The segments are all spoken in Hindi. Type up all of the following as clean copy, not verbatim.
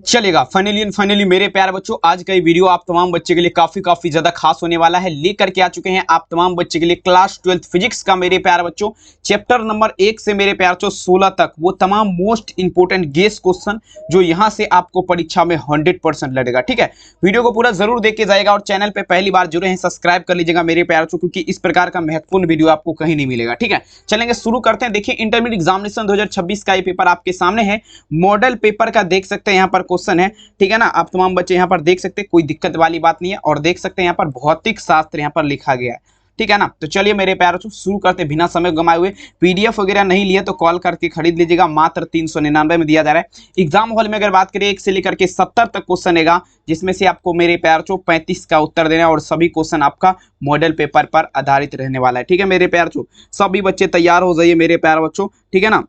चलेगा। फाइनली मेरे प्यारे बच्चों, आज का ये वीडियो आप तमाम बच्चे के लिए काफी ज्यादा खास होने वाला है। लेकर के आ चुके हैं आप तमाम बच्चे के लिए क्लास 12th फिजिक्स का मेरे प्यारे बच्चों चैप्टर नंबर 1 से मेरे प्यारे बच्चों 16 तक वो तमाम मोस्ट इंपोर्टेंट गेस क्वेश्चन जो यहां से आपको परीक्षा में 100% लड़ेगा। ठीक है, वीडियो को पूरा जरूर देख के जाएगा और चैनल पे पहली बार जुड़े हैं सब्सक्राइब कर लीजिएगा मेरे प्यारे बच्चों, क्योंकि इस प्रकार का महत्वपूर्ण वीडियो आपको कहीं नहीं मिलेगा। ठीक है, चलेंगे शुरू करते हैं। देखिए, इंटरमीडिएट एग्जामिनेशन 2026 का ये पेपर आपके सामने है। मॉडल पेपर का देख सकते हैं यहाँ पर क्वेश्चन है। ठीक है ना, आप तमाम बच्चे यहाँ पर देख सकते हैं, कोई दिक्कत वाली बात नहीं है। और देख सकते हैं यहाँ पर भौतिक शास्त्र यहाँ पर लिखा गया है। ठीक है ना, तो चलिए मेरे प्यारे बच्चों शुरू करते बिना समय गंवाए हुए। पीडीएफ वगैरह नहीं लिए तो कॉल करके खरीद लीजिएगा, मात्र 399 में दिया जा रहा है। एग्जाम हॉल में अगर बात करें 1 से लेकर के 70 तक क्वेश्चन रहेगा, जिसमें से आपको मेरे प्यारे बच्चों 35 का उत्तर देना है और सभी क्वेश्चन आपका मॉडल पेपर पर आधारित रहने वाला है। ठीक है मेरे प्यारे बच्चों, सभी बच्चे तैयार हो जाइए मेरे प्यारे बच्चों। ठीक है ना,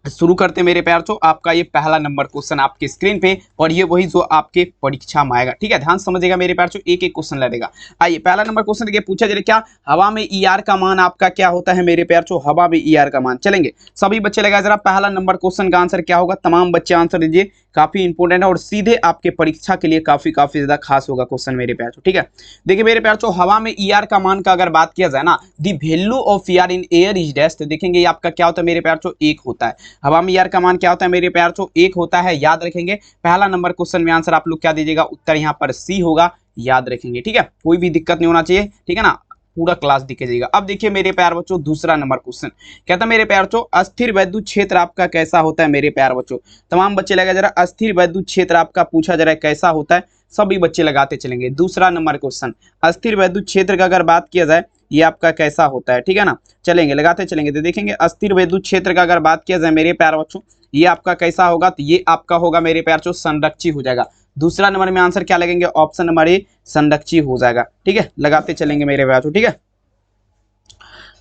शुरू करते हैं मेरे प्यार चो। आपका ये पहला नंबर क्वेश्चन आपके स्क्रीन पे पढ़िए, वही जो आपके परीक्षा में आएगा। ठीक है, ध्यान समझिएगा मेरे प्यार चो, एक एक क्वेश्चन लड़ेगा। आइए पहला नंबर क्वेश्चन देखिए, पूछा जाए क्या हवा में ईआर का मान आपका क्या होता है मेरे प्यार चो, हवा में ईआर का मान। चलेंगे सभी बच्चे लगा जरा पहला नंबर क्वेश्चन का आंसर क्या होगा। तमाम बच्चे आंसर दीजिए, काफी इंपोर्टेंट है और सीधे आपके परीक्षा के लिए काफी ज्यादा खास होगा क्वेश्चन मेरे प्यार चो। ठीक है, देखिए मेरे प्यार चो, हवा में ईआर का मान का अगर बात किया जाए ना, the value of ER in air is dash, तो देखेंगे ये आपका क्या होता है मेरे प्यार चो, 1 होता है। हवा में ईआर का मान क्या होता है मेरे प्यार चो, 1 होता है। याद रखेंगे पहला नंबर क्वेश्चन में आंसर आप लोग क्या दीजिएगा, उत्तर यहाँ पर सी होगा, याद रखेंगे। ठीक है, कोई भी दिक्कत नहीं होना चाहिए। ठीक है ना, पूरा क्लास दिखे जाएगा। अब देखिए मेरे प्यार बच्चों दूसरा नंबर क्वेश्चन कहता है मेरे प्यार बच्चों, अस्थिर वैद्युत क्षेत्र आपका कैसा होता है मेरे प्यार बच्चों। तमाम बच्चे लगा जरा, अस्थिर वैद्युत क्षेत्र आपका पूछा जा रहा है कैसा होता है, सभी बच्चे लगाते चलेंगे। दूसरा नंबर क्वेश्चन, अस्थिर वैद्युत क्षेत्र का अगर बात किया जाए ये आपका कैसा होता है। ठीक है ना, चलेंगे लगाते चलेंगे। तो देखेंगे अस्थिर वैद्युत क्षेत्र का अगर बात किया जाए मेरे प्यार बच्चों, ये आपका कैसा होगा, तो ये आपका होगा मेरे प्यार बच्चों संरक्षी हो जाएगा। दूसरा नंबर में आंसर क्या लगेंगे, ऑप्शन नंबर ए संरक्षी हो जाएगा। ठीक है, लगाते चलेंगे मेरे प्यार बच्चों। ठीक है,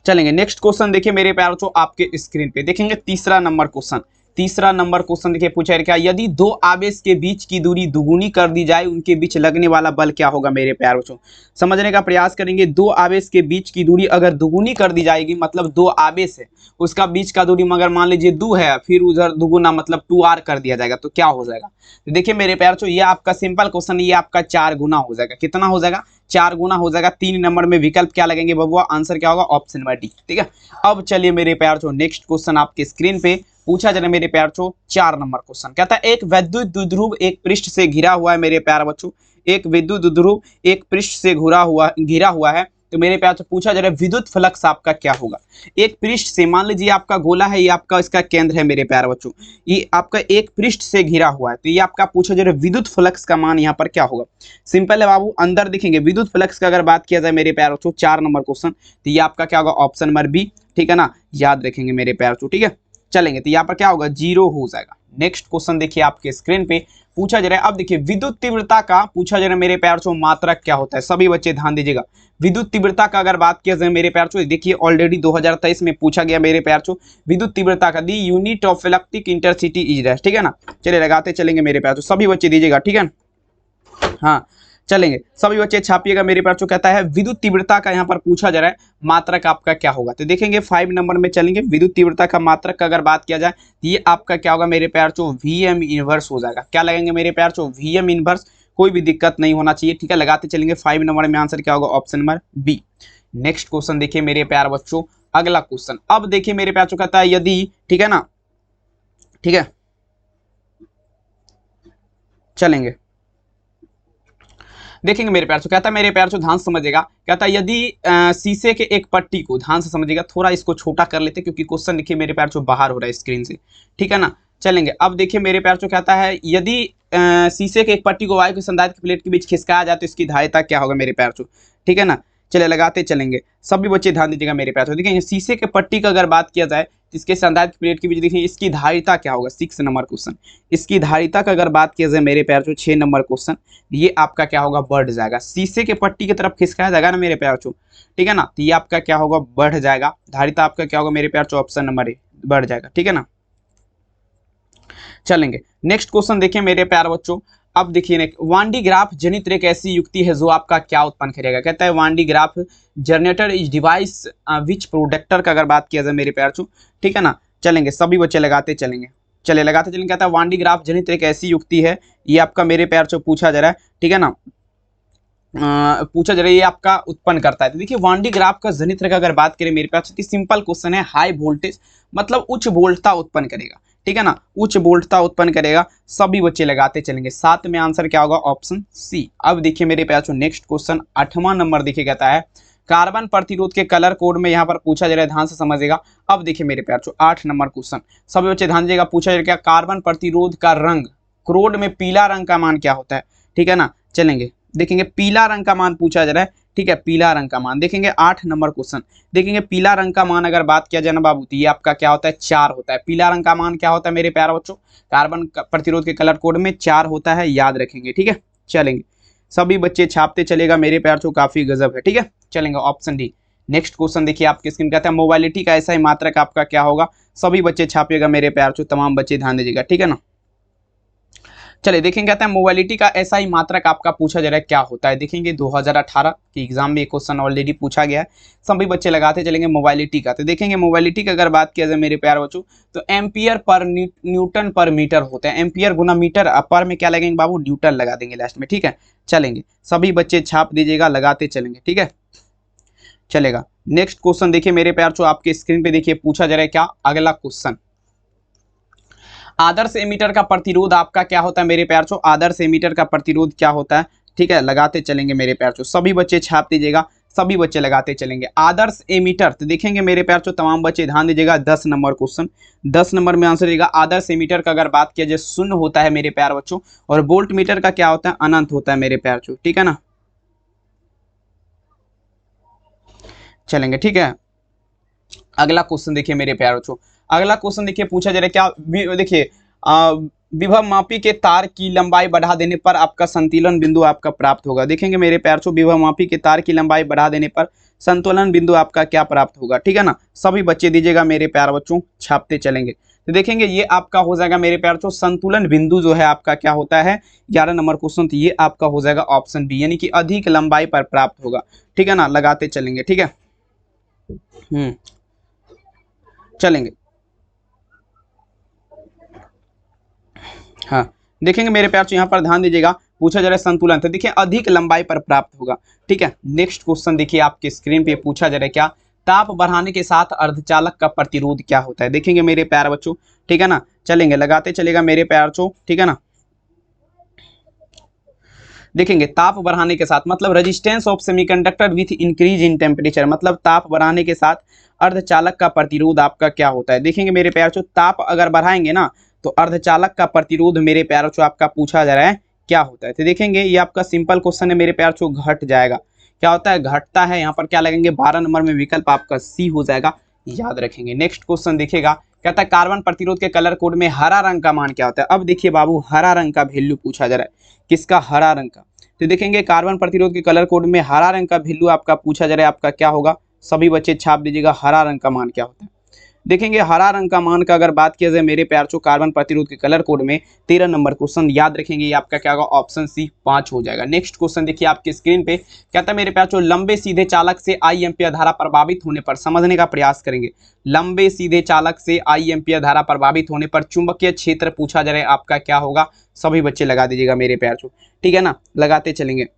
चलेंगे नेक्स्ट क्वेश्चन देखिए मेरे प्यार बच्चों, आपके स्क्रीन पे देखेंगे तीसरा नंबर क्वेश्चन। तीसरा नंबर क्वेश्चन देखिए, पूछा है क्या, यदि दो आवेश के बीच की दूरी दुगुनी कर दी जाए उनके बीच लगने वाला बल क्या होगा मेरे प्यार बच्चों। समझने का प्रयास करेंगे। दो आवेश के बीच की दूरी अगर दुगुनी कर दी जाएगी, मतलब दो आवेश है उसका बीच का दूरी मगर मान लीजिए 2 है, फिर उधर दुगुना मतलब 2r कर दिया जाएगा तो क्या हो जाएगा। तो देखिए मेरे प्यार बच्चों, ये आपका सिंपल क्वेश्चन, ये आपका 4 गुना हो जाएगा। कितना हो जाएगा, 4 गुना हो जाएगा। 3 नंबर में विकल्प क्या लगेंगे बबुआ, आंसर क्या होगा, ऑप्शन नंबर डी। ठीक है, अब चलिए मेरे प्यार बच्चों नेक्स्ट क्वेश्चन आपके स्क्रीन पे पूछा जा रहा है मेरे प्यार बच्चों 4 नंबर क्वेश्चन कहता है, एक विद्युत द्विध्रुव एक पृष्ठ से घिरा हुआ है मेरे प्यार बच्चों। एक विद्युत द्विध्रुव एक पृष्ठ से घिरा हुआ है, तो मेरे प्यार से पूछा जा रहा है विद्युत फ्लक्स आपका क्या होगा। एक पृष्ठ से, मान लीजिए आपका गोला है, ये आपका इसका केंद्र है मेरे प्यार बच्चों, ये आपका एक पृष्ठ से घिरा हुआ है, तो ये आपका पूछा जा रहा है विद्युत फ्लक्स का मान यहाँ पर क्या होगा। सिंपल है बाबू, अंदर देखेंगे विद्युत फ्लक्स का अगर बात किया जाए मेरे प्यार बच्चों 4 नंबर क्वेश्चन, तो ये आपका क्या होगा, ऑप्शन नंबर बी। ठीक है ना, याद रखेंगे मेरे प्यार बच्चों। ठीक है, चलेंगे तो यहाँ पर क्या होगा, 0 हो जाएगा। नेक्स्ट क्वेश्चन देखिए आपके स्क्रीन पे पूछा जा रहा है, अब देखिए विद्युत तीव्रता का पूछा जा रहा है मेरे प्यार बच्चों मात्रक क्या होता है। सभी बच्चे ध्यान दीजिएगा। विद्युत तीव्रता का अगर बात किया जाए मेरे प्यार बच्चों, देखिए ऑलरेडी 2023 में पूछा गया मेरे प्यार बच्चों, विद्युत तीव्रता का दी unit of electric intercity is dash. ठीक है ना, चलिए लगाते चलेंगे मेरे प्यार बच्चों, सभी बच्चे दीजिएगा। ठीक है, हाँ चलेंगे सभी बच्चे छापिएगा मेरे प्यार बच्चों। कहता है विद्युत तीव्रता का यहाँ पर पूछा जा रहा है मात्रक आपका क्या होगा, तो देखेंगे 5 नंबर में चलेंगे। विद्युत तीव्रता का मात्रक का अगर बात किया जाए तो ये आपका क्या होगा मेरे प्यार बच्चों, वीएम इनवर्स हो जाएगा। क्या लगेंगे मेरे प्यार बच्चों, वीएम इनवर्स, कोई भी दिक्कत नहीं होना चाहिए। ठीक है, लगाते चलेंगे। 5 नंबर में आंसर क्या होगा, option number B. Next question देखिए मेरे प्यार बच्चों, अगला क्वेश्चन। अब देखिए मेरे प्यार बच्चों कहता है यदि, ठीक है ना, ठीक है चलेंगे देखेंगे मेरे प्यार से। कहता है मेरे प्यार से ध्यान समझेगा, कहता है यदि शीशे के एक पट्टी को, ध्यान से समझिएगा, थोड़ा इसको छोटा कर लेते क्योंकि क्वेश्चन देखिए मेरे प्यार से बाहर हो रहा है स्क्रीन से। ठीक है ना, चलेंगे। अब देखिए मेरे प्यार से कहता है यदि शीशे के एक पट्टी को वायु के संधारित्र की प्लेट के बीच खिसकाया जाए तो इसकी धारिता क्या होगा मेरे प्यार से। ठीक है ना, चले लगाते चलेंगे। सभी बच्चे ध्यान दीजिएगा मेरे प्यार से। देखिए शीशे के पट्टी का अगर बात किया जाए इसके संधारित्र प्लेट के बीच देखिए इसकी धारिता क्या होगा, 6 नंबर क्वेश्चन। इसकी धारिता का अगर बात किया जाए मेरे प्यार से 6 नंबर क्वेश्चन, ये आपका क्या होगा, बढ़ जाएगा। शीशे के पट्टी की तरफ खिसकाया जाएगा ना मेरे प्यार से, ठीक है ना, तो ये आपका क्या होगा, बढ़ जाएगा। धारिता आपका क्या होगा मेरे प्यार से, ऑप्शन नंबर ए बढ़ जाएगा। ठीक है ना, चलेंगे नेक्स्ट क्वेश्चन देखिए मेरे प्यार बच्चों। अब देखिए वान डी ग्राफ जनरेटर एक ऐसी युक्ति है जो आपका क्या उत्पन्न करेगा। कहता है Van de Graaff generator is device which producer का अगर बात किया जाए मेरे प्यार बच्चों, ठीक है ना, चलेंगे सभी बच्चे लगाते चलेंगे। चलिए लगाते चलेंगे। कहता है वान डी ग्राफ जनित्र एक ऐसी युक्ति है, ये आपका मेरे प्यार जो पूछा जा रहा है, ठीक है ना, पूछा जा रहा है ये आपका उत्पन्न करता है। तो देखिए वान डी ग्राफ का जनित्र का अगर बात करें मेरे पास, सिंपल क्वेश्चन है, हाई वोल्टेज मतलब उच्च वोल्टता उत्पन्न करेगा, ठीक है ना, उच्च वोल्टता उत्पन्न करेगा। सभी बच्चे लगाते चलेंगे। 7 में आंसर क्या होगा, ऑप्शन सी। अब देखिए मेरे पास नेक्स्ट क्वेश्चन 8वां नंबर देखिए, कहता है कार्बन प्रतिरोध के कलर कोड में यहाँ पर पूछा जा रहा है, ध्यान से समझिएगा। अब देखिए मेरे प्यार 8 नंबर क्वेश्चन, सभी बच्चे ध्यान दीजिएगा। पूछा जा रहा है कार्बन प्रतिरोध का रंग क्रोड में पीला रंग का मान क्या होता है, ठीक है ना, चलेंगे देखेंगे पीला रंग का मान पूछा जा रहा है, ठीक है, पीला रंग का मान देखेंगे। 8 नंबर क्वेश्चन देखेंगे, पीला रंग का मान अगर बात किया जाए ना बाबू, तो ये आपका क्या होता है, 4 होता है। पीला रंग का मान क्या होता है मेरे प्यारे बच्चों, कार्बन प्रतिरोध के कलर कोड में 4 होता है, याद रखेंगे, ठीक है। चलेंगे सभी बच्चे छापते चलेगा मेरे प्यार चो, काफी गजब है, ठीक है। चलेंगे ऑप्शन डी। नेक्स्ट क्वेश्चन देखिए आपके स्क्रीन, कहता है मोबाइलिटी का ऐसा ही मात्रक आपका क्या होगा, सभी बच्चे छापिएगा मेरे प्यार चो, तमाम बच्चे ध्यान दीजिएगा, ठीक है ना। चलिए देखेंगे, कहते हैं मोबाइलिटी का ऐसा ही मात्रक आपका पूछा जा रहा है, क्या होता है। देखेंगे 2018 के एग्जाम में क्वेश्चन ऑलरेडी पूछा गया है, सभी बच्चे लगाते चलेंगे मोबाइलिटी का। तो देखेंगे मोबाइलिटी का अगर बात किया जाए मेरे प्यार बच्चों, तो एम्पियर पर न्यूटन पर मीटर होता है। एम्पियर गुना मीटर, पर में क्या लगेंगे बाबू, न्यूटन लगा देंगे लास्ट में, ठीक है। चलेंगे सभी बच्चे छाप दीजिएगा, लगाते चलेंगे, ठीक है। चलेगा नेक्स्ट क्वेश्चन देखिए मेरे प्यार चो, आपके स्क्रीन पे देखिए पूछा जा रहा है क्या, अगला क्वेश्चन, आदर्श एमीटर का प्रतिरोध आपका क्या होता है मेरे प्यार चो, आदर्श एमीटर का प्रतिरोध क्या होता है, ठीक है, लगाते चलेंगे मेरे प्यार चो, सभी बच्चे छाप दीजिएगा, सभी बच्चे लगाते चलेंगे। आदर्श एमीटर, तो देखेंगे मेरे प्यार चो, तमाम बच्चे ध्यान दीजिएगा। 10 नंबर क्वेश्चन, 10 नंबर में आंसर देगा। आदर्श एमीटर का अगर बात किया जाए शून्य होता है मेरे प्यार बच्चों, और वोल्ट मीटर का क्या होता है, अनंत होता है मेरे प्यार चो, ठीक है ना। चलेंगे ठीक है। अगला क्वेश्चन देखिए मेरे प्यारे बच्चों, अगला क्वेश्चन देखिए पूछा जा रहा है क्या, देखिए विभव मापी के तार की लंबाई बढ़ा देने पर आपका संतुलन बिंदु आपका प्राप्त होगा। देखेंगे मेरे प्यारे बच्चों, विभव मापी के तार की लंबाई बढ़ा देने पर संतुलन बिंदु आपका क्या प्राप्त होगा, ठीक है ना। सभी बच्चे दीजिएगा मेरे प्यारे बच्चों, छापते चलेंगे। तो देखेंगे ये आपका हो जाएगा मेरे प्यारे बच्चों, संतुलन बिंदु जो है आपका क्या होता है, 11 नंबर क्वेश्चन, तो ये आपका हो जाएगा ऑप्शन बी, यानी कि अधिक लंबाई पर प्राप्त होगा, ठीक है ना, लगाते चलेंगे, ठीक है। चलेंगे हाँ, देखेंगे मेरे प्यार यहाँ पर ध्यान दीजिएगा, पूछा जा रहा है संतुलन, तो देखिए अधिक लंबाई पर प्राप्त होगा, ठीक है। नेक्स्ट क्वेश्चन देखिए आपके स्क्रीन पे पूछा जा रहा है क्या, ताप बढ़ाने के साथ अर्धचालक का प्रतिरोध क्या होता है। देखेंगे मेरे प्यार बच्चों, ठीक है ना, चलेंगे लगाते चलेगा मेरे प्यार बच्चों, ठीक है ना। देखेंगे ताप बढ़ाने के साथ मतलब resistance of semiconductor with increase in temperature, मतलब ताप बढ़ाने के साथ अर्धचालक का प्रतिरोध आपका क्या होता है। देखेंगे मेरे प्यार बच्चों, ताप अगर बढ़ाएंगे ना तो अर्धचालक का प्रतिरोध मेरे प्यार बच्चों आपका पूछा जा रहा है क्या होता है। तो देखेंगे ये आपका सिंपल क्वेश्चन है मेरे प्यार बच्चों, घट जाएगा, क्या होता है, घटता है। यहाँ पर क्या लगेंगे, 12 नंबर में विकल्प आपका सी हो जाएगा, याद रखेंगे। नेक्स्ट क्वेश्चन देखिएगा, कहता है कार्बन प्रतिरोध के कलर कोड में हरा रंग का मान क्या होता है। अब देखिए बाबू, हरा रंग का वैल्यू पूछा जा रहा है, किसका, हरा रंग का। तो देखेंगे कार्बन प्रतिरोध के कलर कोड में हरा रंग का वैल्यू आपका पूछा जा रहा है, आपका क्या होगा, सभी बच्चे छाप दीजिएगा, हरा रंग का मान क्या होता है। देखेंगे हरा रंग का मान का अगर बात किया जाए मेरे प्यार चो, कार्बन प्रतिरोध के कलर कोड में 13 नंबर क्वेश्चन, याद रखेंगे ये आपका क्या होगा, ऑप्शन सी 5 हो जाएगा। नेक्स्ट क्वेश्चन देखिए आपके स्क्रीन पे, कहता है मेरे प्यार चो, लंबे सीधे चालक से आई एम्पियर धारा प्रभावित होने पर, समझने का प्रयास करेंगे, लंबे सीधे चालक से आई एम्पियर धारा प्रभावित होने पर चुंबकीय क्षेत्र पूछा जा रहा है आपका क्या होगा, सभी बच्चे लगा दीजिएगा मेरे प्यार चो, ठीक है ना, लगाते चलेंगे।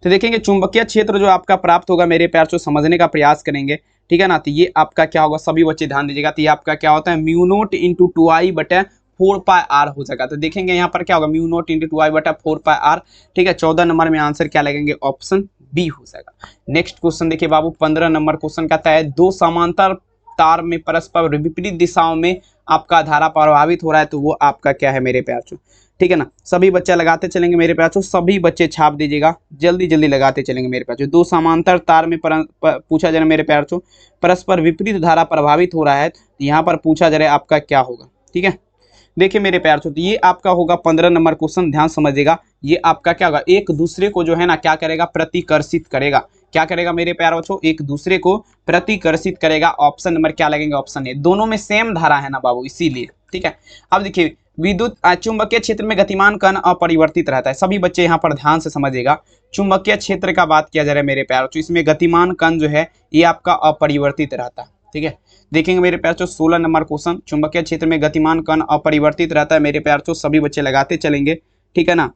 तो देखेंगे चुंबकीय क्षेत्र जो आपका प्राप्त होगा मेरे प्यार चो, समझने का प्रयास करेंगे, ठीक है ना। तो ये आपका क्या होगा, सभी बच्चे ध्यान दीजिएगा, तो ये आपका क्या होता है, म्यू नोट इंटू 2i बटे 4πr हो जाएगा। तो देखेंगे यहाँ पर क्या होगा, म्यू नोट इंटू 2i बटा 4πr, ठीक है। 14 नंबर में आंसर क्या लगेंगे, ऑप्शन बी हो जाएगा। नेक्स्ट क्वेश्चन देखिए बाबू, 15 नंबर क्वेश्चन कहता है, दो समांतर तार में परस्पर विपरीत दिशाओं में आपका धारा प्रभावित हो रहा है, तो वो आपका क्या है मेरे प्यार चो, ठीक है ना। सभी बच्चे लगाते चलेंगे मेरे प्यार चो, सभी बच्चे छाप दीजिएगा, जल्दी जल्दी लगाते चलेंगे मेरे प्यार चो। दो समांतर तार में पूछा जा रहा है मेरे प्यार चो, परस्पर विपरीत धारा प्रभावित हो रहा है, यहाँ पर पूछा जा रहा है आपका क्या होगा, ठीक है। देखिए मेरे प्यार चो, ये आपका होगा 15 नंबर क्वेश्चन, ध्यान समझिएगा, ये आपका क्या होगा, एक दूसरे को जो है ना क्या करेगा, प्रतिकर्षित करेगा, क्या करेगा मेरे प्यार बच्चों, एक दूसरे को प्रतिकर्षित करेगा। ऑप्शन नंबर क्या लगेंगे, ऑप्शन ए, दोनों में सेम धारा है ना बाबू, इसीलिए, ठीक है। अब देखिए विद्युत चुंबकीय क्षेत्र में गतिमान कण अपरिवर्तित रहता है, सभी बच्चे यहाँ पर ध्यान से समझिएगा, चुंबकीय क्षेत्र का बात किया जा रहा है मेरे प्यार बच्चों, इसमें गतिमान कण जो है ये आपका अपरिवर्तित रहता है, ठीक है। देखेंगे मेरे प्यार 16 नंबर क्वेश्चन, चुंबकीय क्षेत्र में गतिमान कण अपरिवर्तित रहता है मेरे प्यार। सभी बच्चे लगाते चलेंगे, ठीक है ना,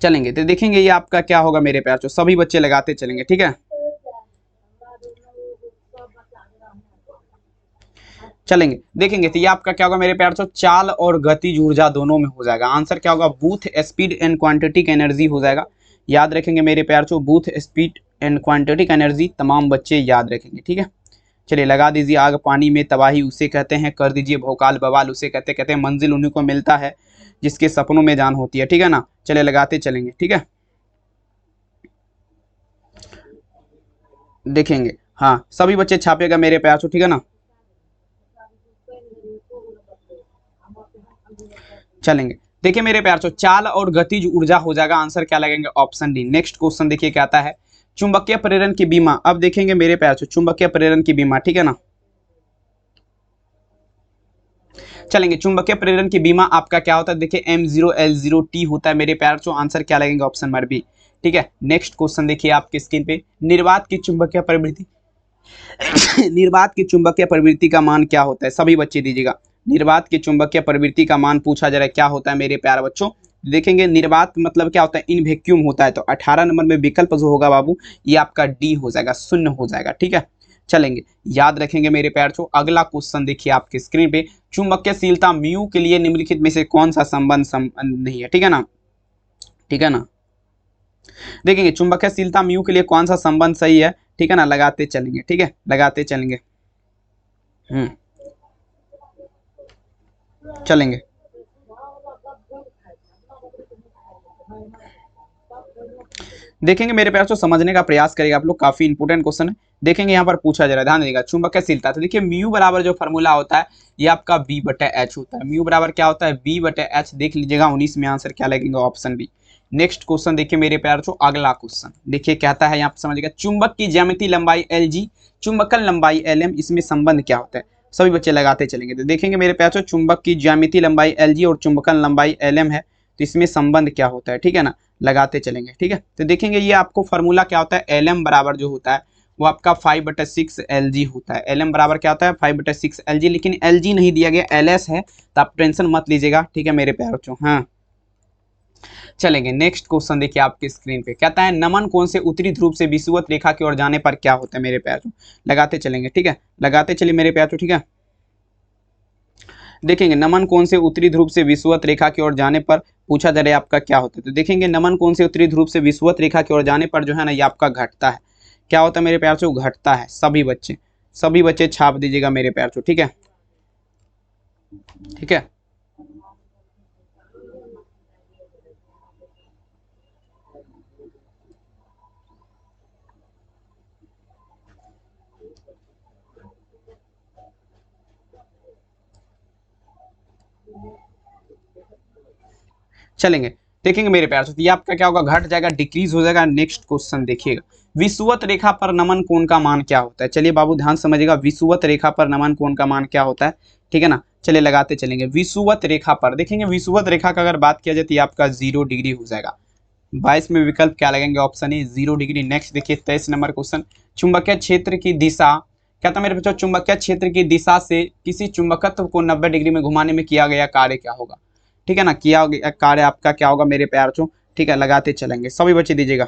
चलेंगे। तो देखेंगे ये आपका क्या होगा मेरे प्यार, सभी बच्चे लगाते चलेंगे, ठीक है, चलेंगे। देखेंगे तो ये आपका क्या होगा मेरे प्यार, चाल और गतिज ऊर्जा दोनों में हो जाएगा। आंसर क्या होगा, बूथ स्पीड एंड क्वांटिटिक एनर्जी हो जाएगा। याद रखेंगे मेरे प्यार, बूथ स्पीड एंड क्वांटिटिक एनर्जी तमाम बच्चे याद रखेंगे, ठीक है। चलिए लगा दीजिए, आग पानी में तबाही उसे कहते हैं, कर दीजिए भौकाल बवाल उसे कहते हैं, मंजिल उन्हीं को मिलता है जिसके सपनों में जान होती है, ठीक है ना। चलिए लगाते चलेंगे, ठीक है, देखेंगे। हाँ सभी बच्चे छापेगा मेरे प्यार, ठीक है ना, चलेंगे। देखिए मेरे प्यार, चाल और गतिज ऊर्जा हो जाएगा। आंसर क्या लगेंगे, ऑप्शन डी। नेक्स्ट क्वेश्चन देखिए क्या आता है, चुंबकीय प्रेरण की बीमा। अब देखेंगे मेरे प्यार, चुंबकीय प्रेरण की बीमा, ठीक है ना, चलेंगे। चुंबकीय प्रेरण की बीमा आपका क्या होता है, देखिए M0L0T होता है मेरे प्यार। आंसर क्या लगेंगे, ऑप्शन नंबर बी, ठीक है। नेक्स्ट क्वेश्चन देखिए आपके स्क्रीन पे, निर्वात की चुंबकीय प्रवृत्ति निर्वात की चुंबकीय प्रवृत्ति का मान क्या होता है, सभी बच्चे दीजिएगा। निर्वात की चुंबकीय प्रवृत्ति का मान पूछा जा रहा है, क्या होता है मेरे प्यारे बच्चों। देखेंगे निर्वात मतलब क्या होता है, इन वैक्यूम होता है। तो 18 नंबर में विकल्प जो होगा बाबू ये आपका डी हो जाएगा, शून्य हो जाएगा, ठीक है, चलेंगे। याद रखेंगे मेरे प्यार। अगला क्वेश्चन देखिए आपके स्क्रीन पे, चुंबकीयशीलता म्यू के लिए निम्नलिखित में से कौन सा संबंध नहीं है, ठीक है ना, ठीक है ना। देखेंगे चुंबकीयशीलता म्यू के लिए कौन सा संबंध सही है, ठीक है ना, लगाते चलेंगे, ठीक है, लगाते चलेंगे, चलेंगे। देखेंगे मेरे प्यार, समझने का प्रयास करेगा आप लोग, काफी इंपोर्टेंट क्वेश्चन है। देखेंगे यहाँ पर पूछा जा रहा है, ध्यान देगा, चुंबकीयशीलता। तो देखिए म्यू बराबर जो फॉर्मूला होता है ये आपका B/H होता है। म्यू बराबर क्या होता है, B/H, देख लीजिएगा 19 में। आंसर क्या लगेगा, ऑप्शन बी। नेक्स्ट क्वेश्चन देखिए मेरे प्यार, अगला क्वेश्चन देखिए कहता है, यहाँ पर समझिएगा, चुंबक की ज्यामितीय लंबाई Lg, चुंबकन लंबाई Lm, इसमें संबंध क्या होता है, सभी बच्चे लगाते चलेंगे। तो देखेंगे मेरे प्यार, चुंबक की ज्यामितीय लंबाई Lg और चुंबकन लंबाई Lm है, तो इसमें संबंध क्या होता है, ठीक है ना, लगाते चलेंगे, ठीक है। तो देखेंगे ये आपको फॉर्मूला क्या होता है, Lm बराबर जो होता है वो आपका 5/6 Lg होता है। Lm बराबर क्या होता है, 5/6 Lg, लेकिन Lg नहीं दिया गया, Ls है, तो आप टेंशन मत लीजिएगा, ठीक है मेरे प्यारे बच्चों। हाँ चलेंगे। नेक्स्ट क्वेश्चन देखिए आपके स्क्रीन पे, कहता है नमन कोण से उत्तरी ध्रुव से विषुवत रेखा की ओर जाने पर क्या होता है मेरे प्यारे, लगाते चलेंगे, ठीक है, लगाते चलिए मेरे प्यारे, ठीक है। देखेंगे नमन कोण से उत्तरी ध्रुव से विषुवत रेखा की ओर जाने पर पूछा जा रहा है आपका क्या होता है। तो देखेंगे नमन कोण से उत्तरी ध्रुव से विषुवत रेखा की ओर जाने पर जो है ना ये आपका घटता है। क्या होता है मेरे प्यार से, घटता है। सभी बच्चे छाप दीजिएगा मेरे प्यार से, ठीक है, ठीक है, चलेंगे। देखेंगे मेरे प्यार से, ये आपका क्या होगा, घट जाएगा, डिक्रीज हो जाएगा। नेक्स्ट क्वेश्चन देखिएगा, विषुवत रेखा पर नमन कोण का मान क्या होता है। चलिए बाबू ध्यान समझिएगा, विषुवत रेखा पर नमन कोण का मान क्या होता है, ठीक है ना। चलिए लगाते चलेंगे, विषुवत रेखा पर देखेंगे, विषुवत रेखा का अगर बात किया जाए तो ये आपका 0 डिग्री हो जाएगा। 22 में विकल्प क्या लगेंगे, ऑप्शन ए 0 डिग्री। नेक्स्ट देखिए 23 नंबर क्वेश्चन, चुंबकीय क्षेत्र की दिशा, क्या था मेरे बच्चों, चुंबकीय क्षेत्र की दिशा से किसी चुंबकत्व को 90 डिग्री में घुमाने में किया गया कार्य क्या होगा, ठीक है ना, किया गया कार्य आपका क्या होगा मेरे प्यार चो, ठीक है, लगाते चलेंगे, सभी बच्चे दीजिएगा।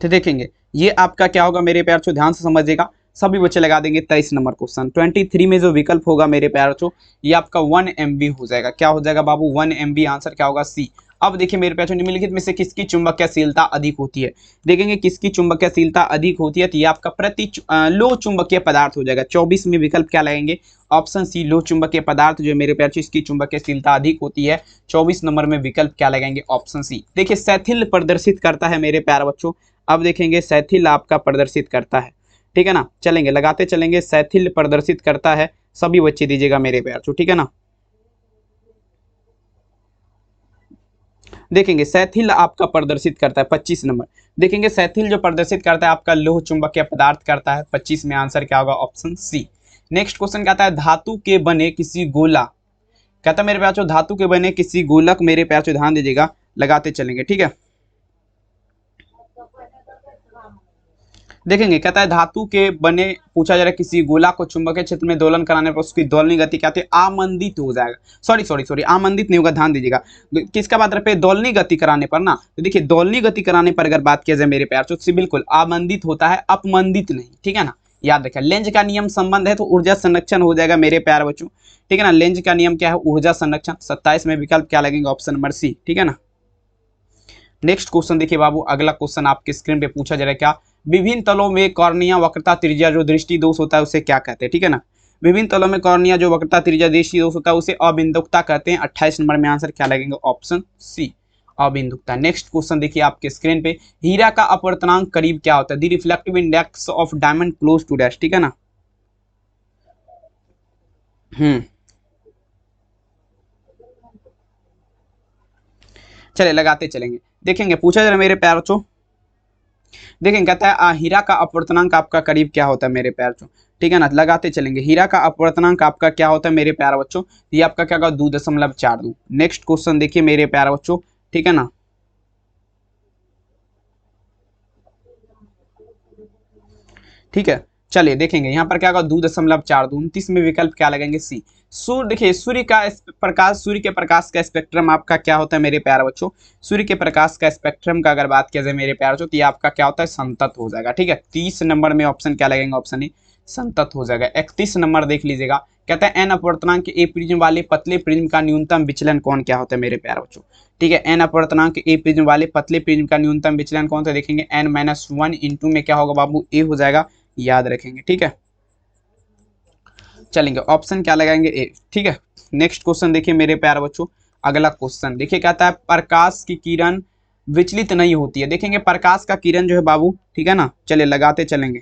तो देखेंगे ये आपका क्या होगा मेरे प्यार चो, ध्यान से समझिएगा, सभी बच्चे लगा देंगे। 23 नंबर क्वेश्चन 23 में जो विकल्प होगा मेरे प्यार चो ये आपका 1 MB हो जाएगा। क्या हो जाएगा बाबू, 1 MB। आंसर क्या होगा, सी। अब देखिए मेरे प्यार निम्नलिखित में से किसकी चुंबकीयशीलता अधिक होती है। देखेंगे किसकी चुंबकीयशीलता अधिक होती है, तो ये आपका लो चुंबकीय पदार्थ हो जाएगा। 24 में विकल्प क्या लगेंगे, ऑप्शन सी, लो चुंबकीय पदार्थ जो मेरे प्यार इसकी चुंबकीयशीलता अधिक होती है। 24 नंबर में विकल्प क्या लगेंगे, ऑप्शन सी। देखिए सैथिल प्रदर्शित करता है मेरे प्यार बच्चों, अब देखेंगे सैथिल आपका प्रदर्शित करता है, ठीक है ना, चलेंगे, लगाते चलेंगे, सैथिल प्रदर्शित करता है, सभी बच्चे दीजिएगा मेरे प्यार चो, ठीक है ना। देखेंगे सैथिल आपका प्रदर्शित करता है 25 नंबर। देखेंगे सैथिल जो प्रदर्शित करता है आपका लोह चुंबकीय पदार्थ करता है। 25 में आंसर क्या होगा, ऑप्शन सी। नेक्स्ट क्वेश्चन कहता है धातु के बने किसी गोला, कहता है मेरे प्यार धातु के बने किसी गोलक, मेरे प्यार ध्यान दीजिएगा, लगाते चलेंगे, ठीक है, देखेंगे कहता है धातु के बने, पूछा जा रहा है किसी गोला को चुंबकीय क्षेत्र में दोलन कराने पर उसकी दोलनी गति क्या होती है, आमंदित हो जाएगा। सॉरी आमंदित नहीं होगा, ध्यान दीजिएगा। किसका बात रहे, दोलनी गति कराने पर ना, तो देखिए दोलनी गति कराने पर अगर बात किया जाए मेरे प्यार तो बिल्कुल आमंदित होता है, अपमंदित नहीं, ठीक है ना। याद रखें लेंज का नियम संबंध है तो ऊर्जा संरक्षण हो जाएगा मेरे प्यार बच्चों, ठीक है ना। लेंज का नियम क्या है, ऊर्जा संरक्षण। 27 में विकल्प क्या लगेगा, ऑप्शन नंबर सी, ठीक है ना। नेक्स्ट क्वेश्चन देखिए बाबू, अगला क्वेश्चन आपके स्क्रीन पे पूछा जा रहा है क्या, विभिन्न तलों में कॉर्निया वक्रता त्रिज्या जो दृष्टि दोष होता है उसे क्या कहते हैं, ठीक है ना। विभिन्न तलों में कॉर्निया जो वक्रता त्रिज्या दृष्टि दोष होता है उसे अबिंदुकता कहते हैं। 28 नंबर में आंसर क्या लगेगा, ऑप्शन सी, अबिंदुकता। नेक्स्ट क्वेश्चन देखिए आपके स्क्रीन पे, हीरा का अपवर्तनांक करीब क्या होता है, the reflective index of diamond close to dash, ठीक है ना। चले लगाते चलेंगे, देखेंगे पूछा जा रहा है मेरे प्यार बच्चों, देखेंगे कहता है हीरा का अपवर्तनांक आपका करीब क्या होता है मेरे प्यार बच्चों, ठीक है ना। लगाते चलेंगे, हीरा का अपवर्तनांक आपका क्या होता है मेरे प्यार बच्चों, ये आपका क्या होगा 2.42। नेक्स्ट क्वेश्चन देखिए मेरे प्यार बच्चों, ठीक है ना। ठीक है, चलिए देखेंगे यहाँ पर क्या होगा 2.42। 29 में विकल्प क्या लगेंगे, सी। सूर्य, देखिए सूर्य का प्रकाश, सूर्य के प्रकाश का स्पेक्ट्रम आपका क्या होता है मेरे प्यारे बच्चों, सूर्य के प्रकाश का स्पेक्ट्रम का अगर बात किया जाए मेरे प्यारे बच्चों तो ये आपका क्या होता है, संतत हो जाएगा, ठीक है। 30 नंबर में ऑप्शन क्या लगेगा, ऑप्शन ए, संतत हो जाएगा। 31 नंबर देख लीजिएगा, कहता है एन अपवर्तनांक ए प्रिज्म वाले पतले प्रिज्म का न्यूनतम विचलन कौन क्या होता है मेरे प्यारे बच्चों, ठीक है। एन अपवर्तनांक ए प्रिज्म वाले पतले प्रिज्म का न्यूनतम विचलन कौन सा, देखेंगे n-1 इंटू में क्या होगा बाबू, ए हो जाएगा, याद रखेंगे, ठीक है। चलेंगे ऑप्शन क्या लगाएंगे, ए, ठीक है। नेक्स्ट क्वेश्चन देखिए मेरे प्यारे बच्चों, अगला क्वेश्चन देखिए कहता है प्रकाश की किरण विचलित नहीं होती है, देखेंगे प्रकाश का किरण जो है बाबू, ठीक है ना। चलिए लगाते चलेंगे,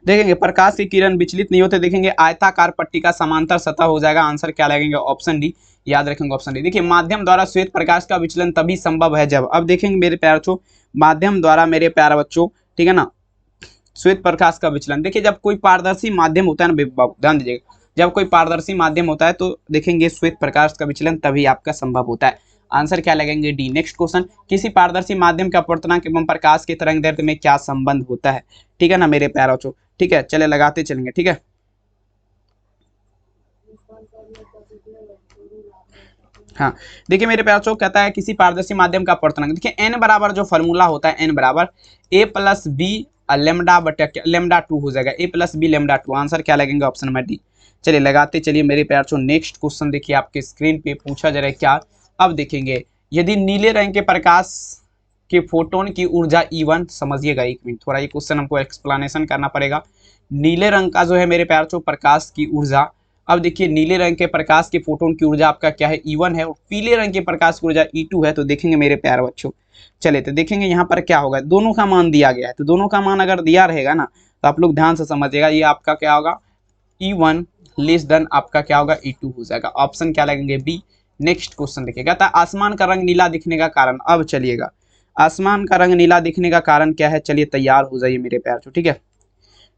देखेंगे प्रकाश की किरण विचलित नहीं होते, देखेंगे आयताकार पट्टी का समांतर सतह हो जाएगा। आंसर क्या लगेंगे, ऑप्शन डी, याद रखेंगे ऑप्शन डी। देखिए माध्यम द्वारा श्वेत प्रकाश का विचलन तभी संभव है जब, अब देखेंगे मेरे प्यारे बच्चों, माध्यम द्वारा मेरे प्यारे बच्चों, ठीक है ना, श्वेत प्रकाश का विचलन, देखिए जब कोई पारदर्शी माध्यम होता है ना, ध्यान दीजिएगा, जब कोई पारदर्शी माध्यम होता है तो देखेंगे श्वेत प्रकाश का विचलन तभी आपका संभव होता है। आंसर क्या लगेंगे, डी। नेक्स्ट क्वेश्चन, किसी पारदर्शी माध्यम का अपवर्तनांक एवं प्रकाश की तरंगदैर्ध्य में क्या संबंध होता है, ठीक है ना मेरे प्यारे बच्चों, ठीक है। चले लगाते चलेंगे, ठीक है। हाँ, देखिए मेरे प्यारे बच्चों कहता है किसी पारदर्शी माध्यम का अपवर्तनांक, देखिए एन बराबर जो फॉर्मूला होता है, एन बराबर ए प्लस बी लेमडा बटा लेमडा 2 हो जाएगा, ए प्लस बी लेमडा 2। आंसर क्या लगेंगे, ऑप्शन नंबर डी। चलिए लगाते चलिए मेरे प्यारे बच्चों, नेक्स्ट क्वेश्चन देखिए आपके स्क्रीन पे पूछा जा रहा है क्या, अब देखेंगे यदि नीले रंग के प्रकाश के फोटोन की ऊर्जा E1, समझिएगा एक मिनट, थोड़ा ये क्वेश्चन हमको एक्सप्लेनेशन करना पड़ेगा। नीले रंग का जो है मेरे प्यारे बच्चों प्रकाश की ऊर्जा, अब देखिए नीले रंग के प्रकाश के फोटोन की ऊर्जा आपका क्या है, E1 है, और पीले रंग के प्रकाश की ऊर्जा E2 है। तो देखेंगे मेरे प्यारे बच्चों, चले तो देखेंगे यहाँ पर क्या होगा, दोनों का मान दिया गया है, तो दोनों का मान अगर दिया रहेगा ना तो आप लोग ध्यान से समझिएगा, ये आपका क्या होगा, E1 लेस देन आपका क्या होगा, E2 हो जाएगा। ऑप्शन क्या लगेंगे, बी। नेक्स्ट क्वेश्चन देखिए कहता है आसमान का रंग नीला दिखने का कारण, अब चलिएगा आसमान का रंग नीला दिखने का कारण क्या है, चलिए तैयार हो जाइए मेरे प्यार, ठीक है।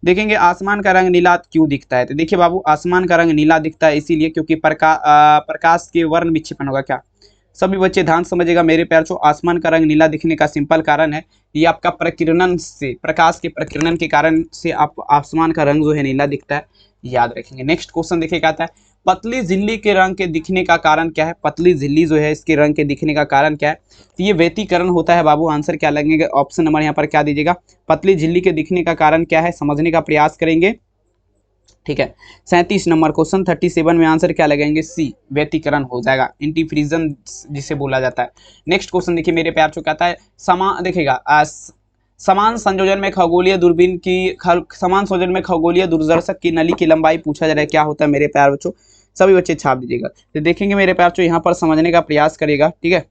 देखेंगे आसमान का रंग नीला क्यों दिखता है, तो देखिए बाबू आसमान का रंग नीला दिखता है इसीलिए क्योंकि प्रकाश के वर्ण विक्षेपण होगा। क्या सभी बच्चे ध्यान समझिएगा मेरे प्यार छो, आसमान का रंग नीला दिखने का सिंपल कारण है ये आपका प्रकीर्णन से, प्रकाश के प्रकीर्णन के कारण से आप आसमान का रंग जो है नीला दिखता है, याद रखेंगे। नेक्स्ट क्वेश्चन देखिए क्या आता है पतली झिल्ली के रंग के दिखने का कारण क्या है, पतली झिल्ली जो है इसके रंग के दिखने का कारण क्या है, तो ये व्यतिकरण होता है बाबू। आंसर क्या लगेगा, ऑप्शन नंबर यहाँ पर क्या दीजिएगा, पतली झिल्ली के दिखने का कारण क्या है, समझने का प्रयास करेंगे, ठीक है। 37 नंबर क्वेश्चन 37 में आंसर क्या लगेंगे, सी, व्यतिकरण हो जाएगा, इंटीफ्रीजन जिसे बोला जाता है। नेक्स्ट क्वेश्चन देखिए मेरे प्यार, क्या आता है देखिएगा समान संयोजन में खगोलीय दूरबीन की समान संयोजन में खगोलीय दूरदर्शक की नली की लंबाई पूछा जा रहा है, क्या होता है मेरे प्यार बच्चों, सभी बच्चे छाप दीजिएगा। तो देखेंगे मेरे प्यार बच्चों यहाँ पर समझने का प्रयास करेगा, ठीक है।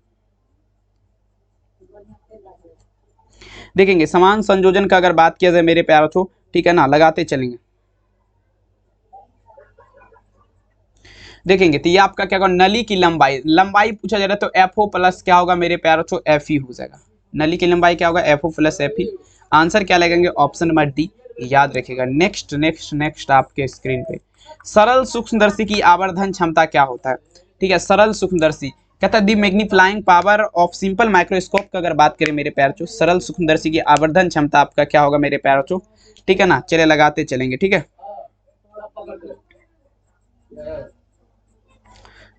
देखेंगे समान संयोजन का अगर बात किया जाए मेरे प्यार बच्चों, ठीक है ना, लगाते चलेंगे। देखेंगे तो ये आपका क्या होगा, नली की लंबाई पूछा जा रहा है तो FO प्लस क्या होगा मेरे प्यार बच्चों, FE हो जाएगा। नली की लंबाई क्या होगा, FO प्लस FE। आंसर क्या लगेंगे, ऑप्शन नंबर डी, याद रखिएगा। नेक्स्ट नेक्स्ट नेक्स्ट आपके स्क्रीन पे सरल सूक्ष्मदर्शी की आवर्धन क्षमता क्या होता है? ठीक है, सरल सूक्ष्मदर्शी कहता है the magnifying power of simple microscope का अगर बात करें मेरे प्यार बच्चों, सरल सूक्ष्मदर्शी की आवर्धन क्षमता आपका क्या होगा मेरे प्यार बच्चों? ठीक है ना, चले लगाते चलेंगे। ठीक है,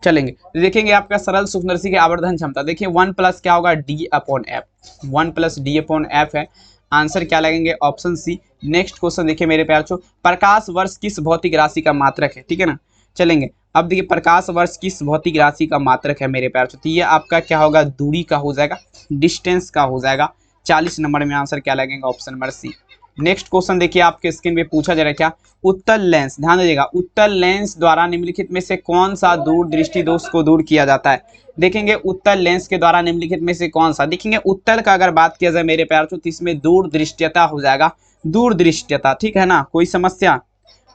चलेंगे देखेंगे आपका सरल सूक्ष्मदर्शी की आवर्धन क्षमता। देखिए 1 प्लस क्या होगा, D upon F, 1 plus D upon F है। आंसर क्या लगेंगे, ऑप्शन सी। नेक्स्ट क्वेश्चन देखिए मेरे प्यार बच्चों, प्रकाश वर्ष किस भौतिक राशि का मात्रक है? ठीक है ना, चलेंगे अब देखिए प्रकाश वर्ष किस भौतिक राशि का मात्रक है मेरे प्यार बच्चों? तो ये आपका क्या होगा, दूरी का हो जाएगा, डिस्टेंस का हो जाएगा। 40 नंबर में आंसर क्या लगेगा, option number C. Next question देखिए आपके स्क्रीन पे पूछा जा रहा है क्या, उत्तल लेंस, ध्यान दीजिएगा, उत्तल लेंस द्वारा निम्नलिखित में से कौन सा दूर दृष्टि दोष को दूर किया जाता है? देखेंगे उत्तल लेंस के द्वारा निम्नलिखित में से कौन सा, देखेंगे उत्तल का अगर बात किया जाए मेरे प्यार तो इसमें दूर दृष्टिता हो जाएगा, दूर दृष्टिता। ठीक है ना, कोई समस्या?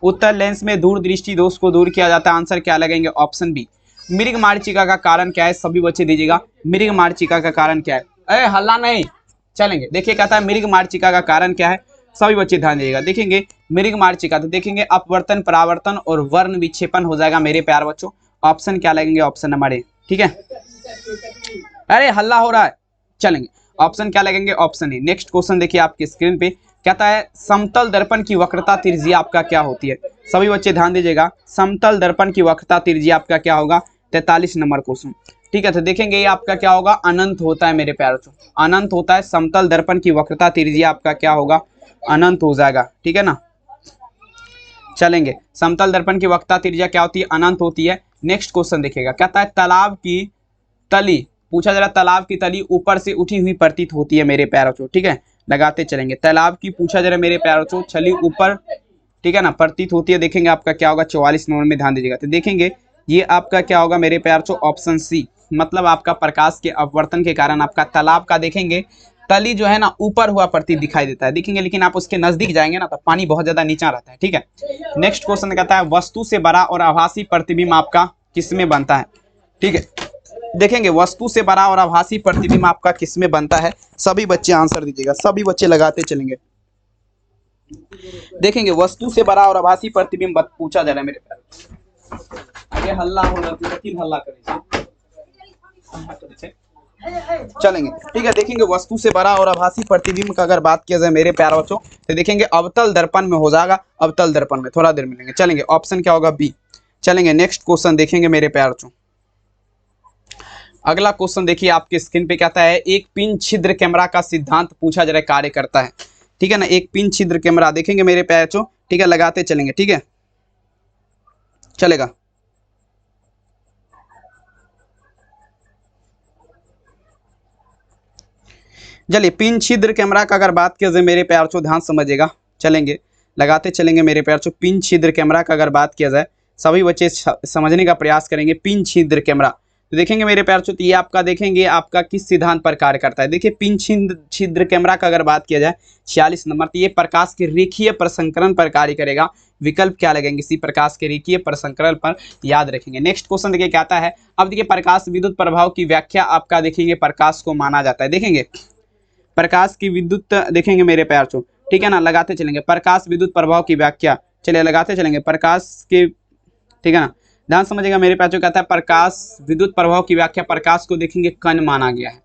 उत्तल लेंस में दूर दृष्टि दोष को दूर किया जाता है। आंसर क्या लगेंगे, ऑप्शन बी। मृग मार्चिका का कारण क्या है, सभी बच्चे दीजिएगा, मृग मार्चिका का कारण क्या है? अरे हल्ला नहीं, चलेंगे देखिए कहता है मृग मार्चिका का कारण क्या है, सभी बच्चे ध्यान दीजिएगा। देखेंगे मृग मार्चिका, तो देखेंगे अपवर्तन, परावर्तन और वर्ण विक्षेपण हो जाएगा मेरे प्यार बच्चों। ऑप्शन क्या लगेंगे, ऑप्शन नंबर ए। ठीक है, अरे हल्ला हो रहा है, चलेंगे ऑप्शन क्या लगेंगे, ऑप्शन ए। नेक्स्ट क्वेश्चन देखिए आपके स्क्रीन पे कहता है समतल दर्पण की वक्रता त्रिज्या आपका क्या होती है? सभी बच्चे ध्यान दीजिएगा, समतल दर्पण की वक्रता त्रिज्या आपका क्या होगा? 43 नंबर क्वेश्चन। ठीक है, तो देखेंगे ये आपका क्या होगा, अनंत होता है मेरे प्यार बच्चों, अनंत होता है। समतल दर्पण की वक्रता त्रिज्या आपका क्या होगा, अनंत हो जाएगा। ठीक है ना, चलेंगे समतल दर्पण की वक्रता त्रिज्या क्या होती है, अनंत होती है। नेक्स्ट क्वेश्चन देखिएगा, कहता है तालाब की तली, पूछा जरा तालाब की तली ऊपर से उठी हुई प्रतीत होती है मेरे प्यार बच्चों। ठीक है, लगाते चलेंगे, तालाब की पूछा जरा मेरे प्यार बच्चों, छली ऊपर, ठीक है ना, प्रतीत होती है। देखेंगे आपका क्या होगा, 44 नंबर में ध्यान दीजिएगा। तो देखेंगे ये आपका क्या होगा मेरे प्यार बच्चों, ऑप्शन सी। मतलब आपका प्रकाश के अपवर्तन के कारण आपका तालाब का देखेंगे तली जो है ना ऊपर हुआ प्रतीत दिखाई देता है, देखेंगे, लेकिन आप उसके नजदीक जाएंगे ना तो पानी बहुत ज्यादा नीचा रहता है। ठीक है, नेक्स्ट क्वेश्चन कहता है वस्तु से बड़ा और आभासी प्रतिबिंब आपका किसमें बनता है? ठीक है, देखेंगे वस्तु से बड़ा और आभासी प्रतिबिंब आपका किसमें बनता है? सभी बच्चे आंसर दीजिएगा, सभी बच्चे लगाते चलेंगे। देखेंगे वस्तु से बड़ा और आभासी प्रतिबिंब पूछा जा रहा है मेरे प्यारे, आगे हल्ला हो रहा है, तीन हल्ला करेंगे, चलेंगे। ठीक है, देखेंगे वस्तु से बड़ा और आभासी प्रतिबिंब का अगर बात किया जाए मेरे प्यारे बच्चों, तो देखेंगे अवतल दर्पण में हो जाएगा, अवतल दर्पण में, थोड़ा देर मिलेंगे। चलेंगे ऑप्शन क्या होगा, बी। चलेंगे नेक्स्ट क्वेश्चन देखेंगे मेरे प्यारे बच्चों। अगला क्वेश्चन देखिए आपके स्क्रीन पे कहता है एक पिन छिद्र कैमरा का सिद्धांत पूछा जा रहा है, कार्य करता है। ठीक है ना, एक पिन छिद्र कैमरा, देखेंगे मेरे प्यारे बच्चों। ठीक है, लगाते चलेंगे। ठीक है, चलेगा। चलिए पिन छिद्र कैमरा का अगर बात किया जाए मेरे प्यार बच्चों, ध्यान समझिएगा, चलेंगे लगाते चलेंगे मेरे प्यार बच्चों। पिन छिद्र कैमरा का अगर बात किया जाए, सभी बच्चे समझने का प्रयास करेंगे। पिन छिद्र कैमरा, तो देखेंगे मेरे प्यार बच्चों, ये आपका देखेंगे आपका किस सिद्धांत पर कार्य करता है? देखिए पिन छिद्र कैमरा का अगर बात किया जाए 46 नंबर, तो ये प्रकाश के रेखीय प्रसंकरण पर कार्य करेगा। विकल्प क्या लगेंगे, इसी प्रकाश के रेखीय प्रसंकरण पर, याद रखेंगे। नेक्स्ट क्वेश्चन देखिए क्या आता है, अब देखिए प्रकाश विद्युत प्रभाव की व्याख्या आपका देखेंगे प्रकाश को माना जाता है। देखेंगे प्रकाश की विद्युत, देखेंगे मेरे प्यार बच्चों। ठीक है ना, लगाते चलेंगे प्रकाश विद्युत प्रभाव की व्याख्या, चलिए लगाते चलेंगे प्रकाश के। ठीक है ना, ध्यान समझिएगा मेरे प्यार बच्चों, कहता है प्रकाश विद्युत प्रभाव की व्याख्या, प्रकाश को देखेंगे कण माना गया है,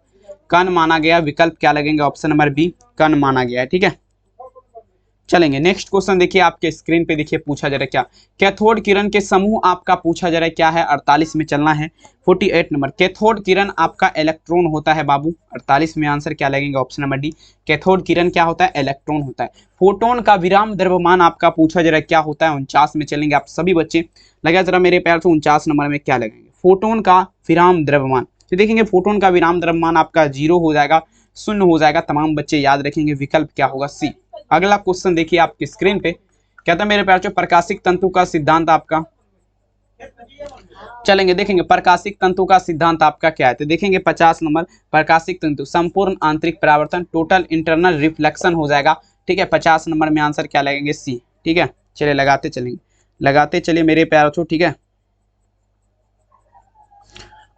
कण माना गया। विकल्प क्या लगेंगे, ऑप्शन नंबर बी, कण माना गया है। ठीक है, चलेंगे नेक्स्ट क्वेश्चन देखिए आपके स्क्रीन पे, देखिए पूछा जा रहा है क्या, कैथोड किरण के समूह आपका पूछा जा रहा है क्या है? 48 में चलना है, 48 नंबर। कैथोड किरण आपका इलेक्ट्रॉन होता है बाबू, 48 में आंसर क्या लगेंगे, ऑप्शन नंबर डी। कैथोड किरण क्या होता है, इलेक्ट्रॉन होता है। फोटोन का विराम द्रव्यमान आपका पूछा जा रहा है क्या होता है? 49 में चलेंगे आप सभी बच्चे, लगा जरा मेरे प्यार से 49 नंबर में क्या लगेंगे, फोटोन का विराम द्रव्यमान। तो देखेंगे फोटोन का विराम द्रव्यमान आपका 0 हो जाएगा, शून्य हो जाएगा। तमाम बच्चे याद रखेंगे, विकल्प क्या होगा, सी। अगला क्वेश्चन देखिए आपकी स्क्रीन पे, कहता है मेरे प्यार बच्चों प्रकाशिक तंतु का सिद्धांत आपका, चलेंगे देखेंगे प्रकाशिक तंतु का सिद्धांत आपका क्या है? तो देखेंगे 50 नंबर, प्रकाशिक तंतु संपूर्ण आंतरिक परावर्तन, टोटल इंटरनल रिफ्लेक्शन हो जाएगा। ठीक है, 50 नंबर में आंसर क्या लगेंगे, सी। ठीक है, चलिए लगाते चलेंगे, लगाते चलिए मेरे प्यार बच्चों। ठीक है,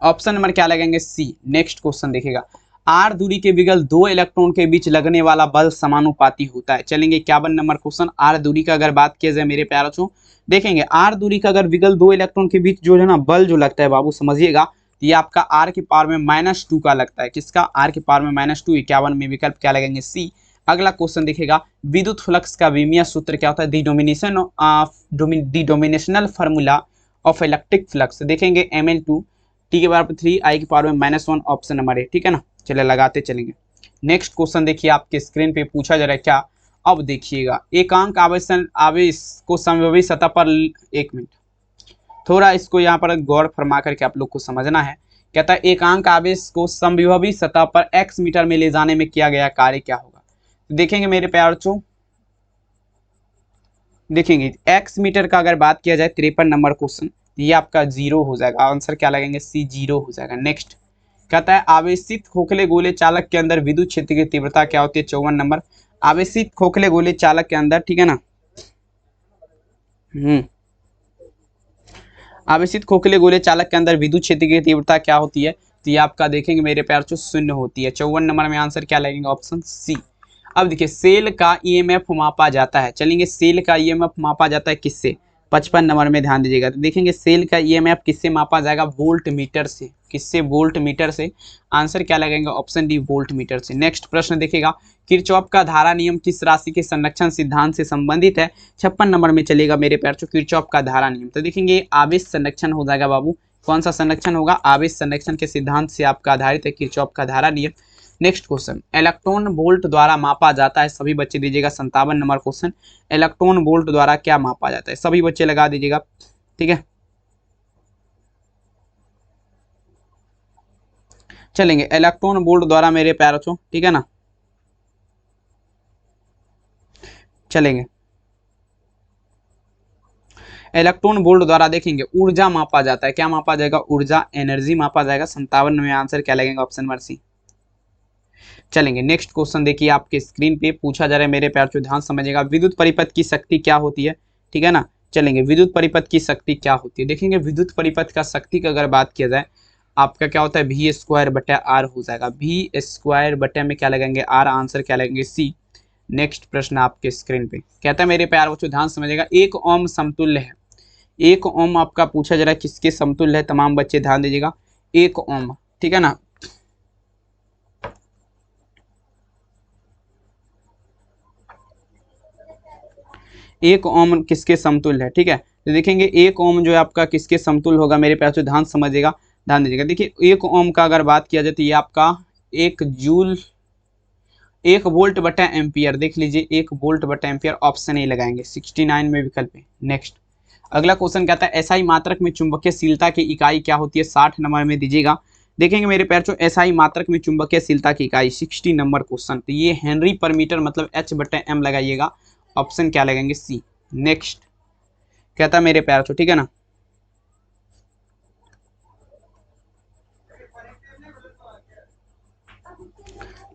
ऑप्शन नंबर क्या लगेंगे, सी। नेक्स्ट क्वेश्चन देखिएगा, आर दूरी के विगल दो इलेक्ट्रॉन के बीच लगने वाला बल समानुपाती होता है। चलेंगे 51 नंबर क्वेश्चन। आर दूरी का अगर बात किया जाए मेरे प्यारों से, देखेंगे आर दूरी का अगर विगल दो इलेक्ट्रॉन के बीच जो है ना बल जो लगता है बाबू समझिएगा, ये आपका आर के पावर में -2 का लगता है। किसका? आर के पावर में -2। 51 में विकल्प क्या लगेंगे? सी। अगला क्वेश्चन देखिएगा, विद्युत फ्लक्स का विमीय सूत्र क्या होता है? दी डोमिनेशनल फार्मूला ऑफ इलेक्ट्रिक फ्लक्स। देखेंगे ml2 टी के पावर 3 आई के पावर में -1 ऑप्शन नंबर है, ठीक है ना। चले लगाते चलेंगे। नेक्स्ट क्वेश्चन देखिए आपके स्क्रीन पे पूछा जा रहा है क्या, अब देखिएगा, एकांक आवेश को समविभवी सतह पर, एक मिनट थोड़ा इसको यहाँ पर गौर फरमा करके आप लोग को समझना है। कहता है एकांक आवेश को समविभवी सतह पर x मीटर में ले जाने में किया गया कार्य क्या होगा? तो देखेंगे मेरे प्यार बच्चों, देखेंगे x मीटर का अगर बात किया जाए 53 नंबर क्वेश्चन, ये आपका 0 हो जाएगा। आंसर क्या लगेंगे? सी, 0 हो जाएगा। नेक्स्ट कहता है आवेशित खोखले गोले चालक के अंदर विद्युत क्षेत्र की तीव्रता क्या होती है? 54 नंबर। आवेशित खोखले गोले चालक के अंदर, ठीक है ना, आवेशित खोखले गोले चालक के अंदर विद्युत क्षेत्र की तीव्रता क्या होती है? तो ये आपका देखेंगे मेरे प्यार से 0 होती है। 54 नंबर में आंसर क्या लगेगा? Option C. अब देखिए सेल का ईएमएफ मापा जाता है। चलेंगे सेल का ईएमएफ मापा जाता है किससे? 55 नंबर में ध्यान दीजिएगा। तो देखेंगे सेल का ईएमएफ किससे मापा जाएगा? वोल्ट मीटर से। किससे? वोल्ट मीटर से। आंसर क्या लगेगा? ऑप्शन डी, वोल्ट मीटर से। नेक्स्ट प्रश्न देखिएगा, किरचॉफ का धारा नियम किस राशि के संरक्षण सिद्धांत से संबंधित है? 56 नंबर में चलेगा मेरे प्यार चो, किरचॉफ का धारा नियम। तो देखेंगे आवेश संरक्षण हो जाएगा बाबू। कौन सा संरक्षण होगा? आवेश संरक्षण के सिद्धांत से आपका आधारित है किरचॉफ का धारा नियम। नेक्स्ट क्वेश्चन, इलेक्ट्रॉन वोल्ट द्वारा मापा जाता है। सभी बच्चे दीजिएगा 57 नंबर क्वेश्चन, इलेक्ट्रॉन वोल्ट द्वारा क्या मापा जाता है? सभी बच्चे लगा दीजिएगा, ठीक है। चलेंगे इलेक्ट्रॉन वोल्ट द्वारा मेरे प्यारों को, ठीक है ना। चलेंगे इलेक्ट्रॉन वोल्ट द्वारा देखेंगे ऊर्जा मापा जाता है। क्या मापा जाएगा? ऊर्जा, एनर्जी मापा जाएगा। 57 में आंसर क्या लगेगा? Option number C. चलेंगे नेक्स्ट क्वेश्चन देखिए आपके स्क्रीन पे पूछा जा रहा है मेरे प्यार चो, ध्यान समझिएगा, विद्युत परिपथ की शक्ति क्या होती है? ठीक है ना। चलेंगे विद्युत परिपथ की शक्ति क्या होती है? देखेंगे विद्युत परिपथ का शक्ति का अगर बात किया जाए, आपका क्या होता है? v² r हो जाएगा। v² में क्या लगेंगे? r। आंसर क्या लगेंगे? सी। नेक्स्ट प्रश्न आपके स्क्रीन पे कहता है मेरे प्यार बच्चों ध्यान समझिएगा, 1 ओम समतुल्य है। 1 ओम आपका पूछा जा रहा है किसके समतुल्य है? तमाम बच्चे ध्यान दीजिएगा, 1 ओम, ठीक है ना। एक ओम किसके समतुल्य है? ठीक है, तो देखेंगे 1 ओम जो है आपका किसके समतुल्य होगा मेरे प्यार से? ध्यान समझिएगा, ध्यान दीजिएगा। देखिए 1 ओम का अगर बात किया जाए तो ये आपका 1 जूल, 1 वोल्ट बटा एम्पियर। देख लीजिए 1 वोल्ट बटा एम्पियर, ऑप्शन ए लगाएंगे, 69 में विकल्प है। नेक्स्ट अगला क्वेश्चन कहता है एसआई मात्रक में चुंबकीयशीलता की इकाई क्या होती है? 60 नंबर में दीजिएगा। देखेंगे मेरे प्यार चो एसआई मात्रक में चुंबकीयशीलता की इकाई, 60 नंबर क्वेश्चन, तो ये हेनरी पर मीटर मतलब H/m लगाइएगा। ऑप्शन क्या लगेंगे? सी। नेक्स्ट कहता मेरे प्यार चो, ठीक है ना।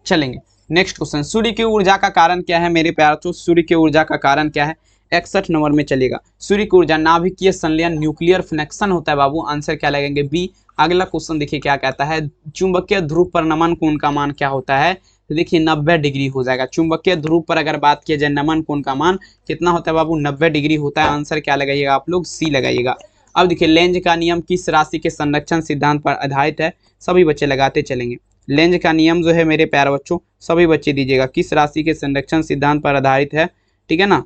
चलेंगे नेक्स्ट क्वेश्चन, सूर्य की ऊर्जा का कारण क्या है मेरे प्यार चो? सूर्य की ऊर्जा का कारण क्या है? 61 नंबर में चलेगा। सूर्य की ऊर्जा नाभिकीय संलयन, न्यूक्लियर फिनेक्शन होता है बाबू। आंसर क्या लगेंगे? बी। अगला क्वेश्चन देखिए क्या कहता है, चुंबकीय ध्रुव पर नमन कोण का मान क्या होता है? तो देखिए 90 डिग्री हो जाएगा। चुंबकीय ध्रुव पर अगर बात किया जाए नमन कोण का मान कितना होता है बाबू? 90 डिग्री होता है। आंसर क्या लगाइएगा आप लोग? सी लगाइएगा। अब देखिए लेंज का नियम किस राशि के संरक्षण सिद्धांत पर आधारित है? सभी बच्चे लगाते चलेंगे। लेंज का नियम जो है मेरे प्यारे बच्चों, सभी बच्चे दीजिएगा, किस राशि के संरक्षण सिद्धांत पर आधारित है? ठीक है ना।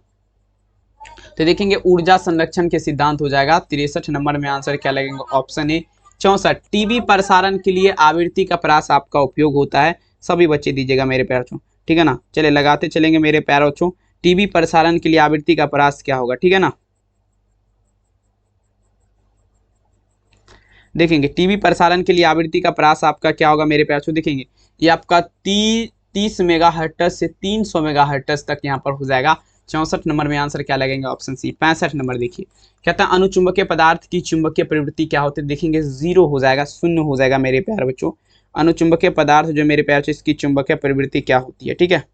तो देखेंगे ऊर्जा संरक्षण के सिद्धांत हो जाएगा। 63 नंबर में आंसर क्या लगेगा? Option A. 64 टीवी प्रसारण के लिए आवृत्ति का परास आपका उपयोग होता है। सभी बच्चे दीजिएगा मेरे प्यारे बच्चों, ठीक है ना। चले लगाते चलेंगे मेरे प्यारे बच्चों, टीवी प्रसारण के लिए आवृत्ति का परास क्या होगा? ठीक है ना। देखेंगे टीवी प्रसारण के लिए आवृत्ति का परास आपका क्या होगा मेरे प्यारे बच्चों? देखेंगे ये आपका 30 मेगाहर्ट्ज से 300 मेगाहर्ट्ज तक यहाँ पर हो जाएगा। 64 नंबर में आंसर क्या लगेगा? ऑप्शन सी। 65 नंबर देखिए कहता है अनुचुंबकीय पदार्थ की चुंबकीय प्रवृत्ति क्या होती है? देखेंगे 0 हो जाएगा, 0 हो जाएगा मेरे प्यारे बच्चों। अनुचुंबकीय पदार्थ जो मेरे प्यारे बच्चों इसकी चुंबकीय प्रवृत्ति क्या होती है? ठीक है,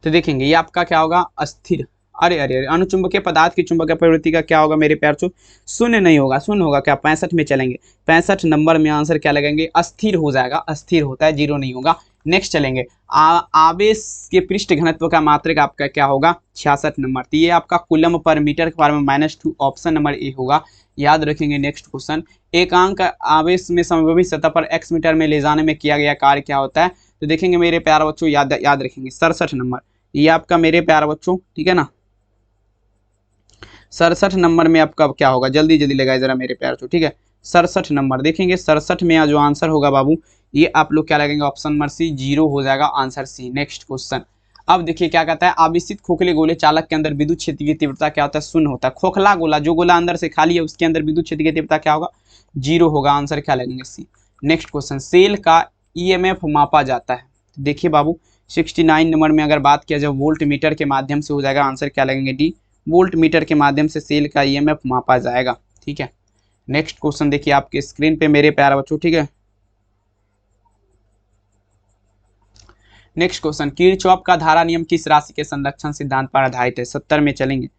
तो देखेंगे ये आपका क्या होगा? अस्थिर। अरे अरे अरे, अनुचुंबकीय पदार्थ की चुंबकीय प्रवृत्ति का क्या होगा मेरे प्यार चो, शून्य नहीं होगा, शून्य होगा क्या, 65 में चलेंगे, 65 नंबर में आंसर क्या लगेंगे, अस्थिर हो जाएगा, अस्थिर होता है, जीरो नहीं होगा। नेक्स्ट चलेंगे, आवेश के पृष्ठ घनत्व का मात्रक आपका क्या होगा, 66 नंबर। तो ये आपका कूलम पर मीटर के बारे में -2 ऑप्शन नंबर ए होगा, याद रखेंगे। नेक्स्ट क्वेश्चन, एकांक आवेश में समविभव सतह पर x मीटर में ले जाने में किया गया कार्य क्या होता है, तो देखेंगे मेरे प्यारे बच्चों, याद रखेंगे 67 नंबर, ये आपका मेरे प्यारे बच्चों, ठीक है ना, 67 नंबर में आपका क्या होगा, जल्दी जल्दी लगाए जरा मेरे प्यार बच्चों, ठीक है। 67 नंबर देखेंगे, 67 में जो आंसर होगा बाबू, ये आप लोग क्या लगेंगे, ऑप्शन नंबर सी, जीरो हो जाएगा आंसर सी। नेक्स्ट क्वेश्चन, अब देखिए क्या कहता है, आवेशित खोखले गोले चालक के अंदर विद्युत क्षेत्र की तीव्रता क्या होता है, शून्य होता है। खोखला गोला, जो गोला अंदर से खाली है, उसके अंदर विद्युत क्षेत्र की तीव्रता क्या होगा, जीरो होगा, आंसर क्या लगेंगे, सी। नेक्स्ट क्वेश्चन, सेल का ईएमएफ मापा जाता है, देखिए बाबू 69 नंबर में अगर बात किया जाए वोल्ट मीटर के माध्यम से हो जाएगा, आंसर क्या लगेंगे, डी, वोल्ट मीटर के माध्यम से सेल का ईएमएफ मापा जाएगा, ठीक है। नेक्स्ट क्वेश्चन देखिए आपके स्क्रीन पे मेरे प्यारे बच्चों, ठीक है। नेक्स्ट क्वेश्चन, किरचॉफ का धारा नियम किस राशि के संरक्षण सिद्धांत पर आधारित है, 70 में चलेंगे।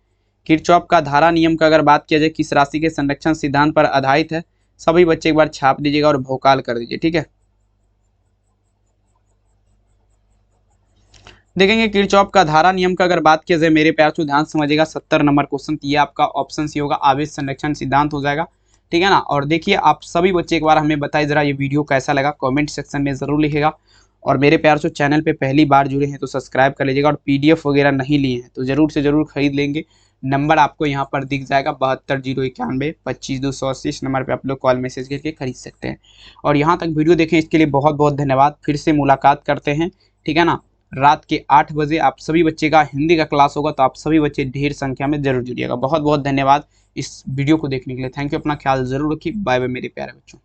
किरचॉफ का धारा नियम का अगर बात किया जाए किस राशि के संरक्षण सिद्धांत पर आधारित है, सभी बच्चे एक बार छाप दीजिएगा और भोकाल कर दीजिए, ठीक है। देखेंगे किरचॉफ का धारा नियम का अगर बात किया जाए मेरे प्यार से, ध्यान समझिएगा, 70 नंबर क्वेश्चन, ये आपका ऑप्शन सी होगा, आवेश संरक्षण सिद्धांत हो जाएगा, ठीक है ना। और देखिए आप सभी बच्चे एक बार हमें बताइए जरा ये वीडियो कैसा लगा, कमेंट सेक्शन में जरूर लिखिएगा। और मेरे प्यार से चैनल पे पहली बार जुड़े हैं तो सब्सक्राइब कर लीजिएगा, और पीडीएफ वगैरह नहीं लिए हैं तो जरूर से जरूर खरीद लेंगे। नंबर आपको यहाँ पर दिख जाएगा 72 091 25 280, इस नंबर पे आप लोग कॉल मैसेज करके खरीद सकते हैं। और यहाँ तक वीडियो देखें इसके लिए बहुत बहुत धन्यवाद। फिर से मुलाकात करते हैं, ठीक है ना, रात के 8 बजे आप सभी बच्चे का हिंदी का क्लास होगा, तो आप सभी बच्चे ढेर संख्या में जरूर जुड़िएगा। बहुत बहुत धन्यवाद इस वीडियो को देखने के लिए, थैंक यू, अपना ख्याल जरूर रखिए, बाय बाय मेरे प्यारे बच्चों।